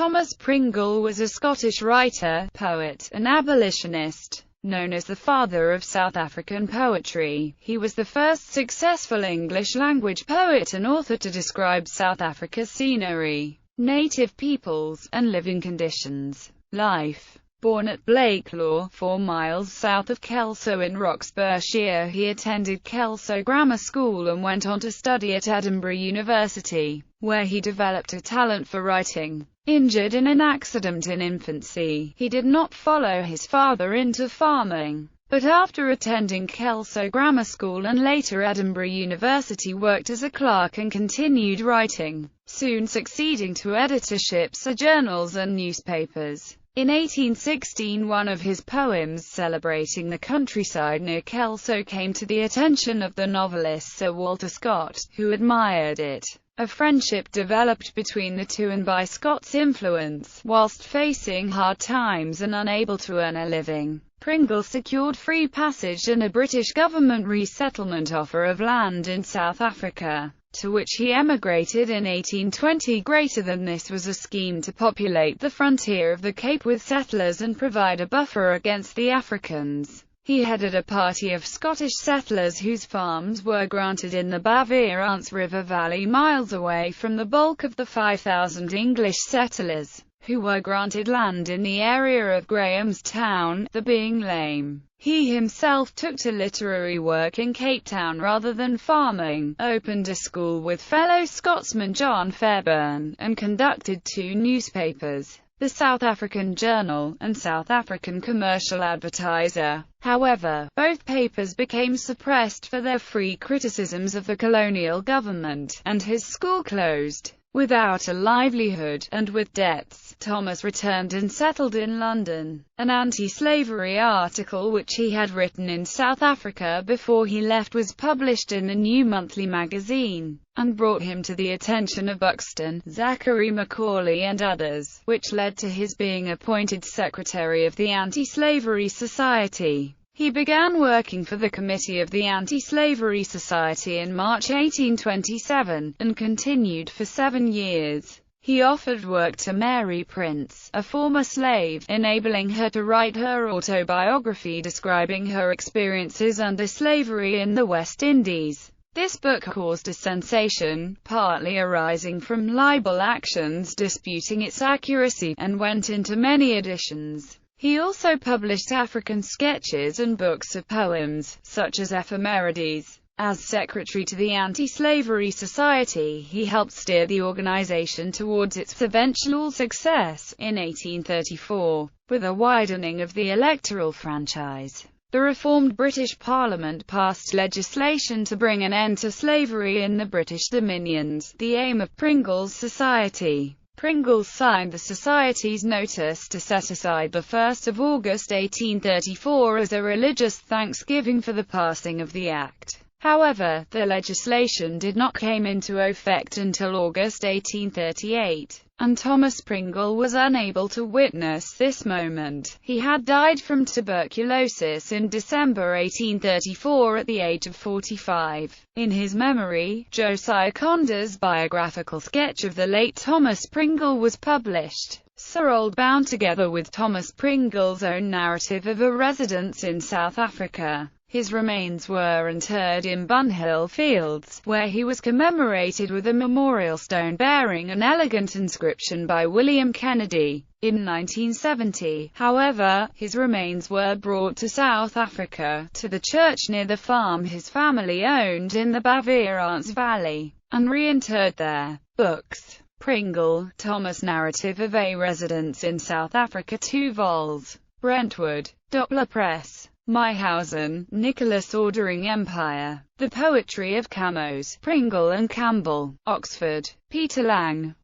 Thomas Pringle was a Scottish writer, poet, and abolitionist. Known as the father of South African poetry, he was the first successful English-language poet and author to describe South Africa's scenery, native peoples, and living conditions. Life. Born at Blakelaw, 4 miles south of Kelso in Roxburghshire, he attended Kelso Grammar School and went on to study at Edinburgh University, where he developed a talent for writing. Injured in an accident in infancy, he did not follow his father into farming, but after attending Kelso Grammar School and later Edinburgh University worked as a clerk and continued writing, soon succeeding to editorships of journals and newspapers. In 1816, one of his poems celebrating the countryside near Kelso came to the attention of the novelist Sir Walter Scott, who admired it. A friendship developed between the two, and by Scott's influence, whilst facing hard times and unable to earn a living, Pringle secured free passage and a British government resettlement offer of land in South Africa, to which he emigrated in 1820. Greater than this was a scheme to populate the frontier of the Cape with settlers and provide a buffer against the Africans. He headed a party of Scottish settlers whose farms were granted in the Bavieraans River Valley, miles away from the bulk of the 5,000 English settlers, who were granted land in the area of Grahamstown, the being lame. He himself took to literary work in Cape Town rather than farming, opened a school with fellow Scotsman John Fairbairn, and conducted 2 newspapers, the South African Journal, and South African Commercial Advertiser. However, both papers became suppressed for their free criticisms of the colonial government, and his school closed. Without a livelihood, and with debts, Thomas returned and settled in London. An anti-slavery article which he had written in South Africa before he left was published in the New Monthly magazine, and brought him to the attention of Buxton, Zachary Macaulay and others, which led to his being appointed secretary of the Anti-Slavery Society. He began working for the Committee of the Anti-Slavery Society in March 1827, and continued for 7 years. He offered work to Mary Prince, a former slave, enabling her to write her autobiography describing her experiences under slavery in the West Indies. This book caused a sensation, partly arising from libel actions disputing its accuracy, and went into many editions. He also published African sketches and books of poems, such as Ephemerides. As secretary to the Anti-Slavery Society, he helped steer the organization towards its eventual success, in 1834, with a widening of the electoral franchise. The reformed British Parliament passed legislation to bring an end to slavery in the British Dominions, the aim of Pringle's society. Pringle signed the Society's notice to set aside the 1st of August 1834 as a religious thanksgiving for the passing of the Act. However, the legislation did not come into effect until August 1838, and Thomas Pringle was unable to witness this moment. He had died from tuberculosis in December 1834 at the age of 45. In his memory, Josiah Conder's biographical sketch of the late Thomas Pringle was published. Sir Old bound together with Thomas Pringle's own narrative of a residence in South Africa. His remains were interred in Bunhill Fields, where he was commemorated with a memorial stone bearing an elegant inscription by William Kennedy. In 1970, however, his remains were brought to South Africa, to the church near the farm his family owned in the Bavieraans Valley, and reinterred there. Books. Pringle, Thomas. Narrative of a Residence in South Africa, 2 vols. Brentwood. Doppler Press. Myhausen, Nicholas. Ordering Empire. The Poetry of Camos, Pringle and Campbell. Oxford. Peter Lang.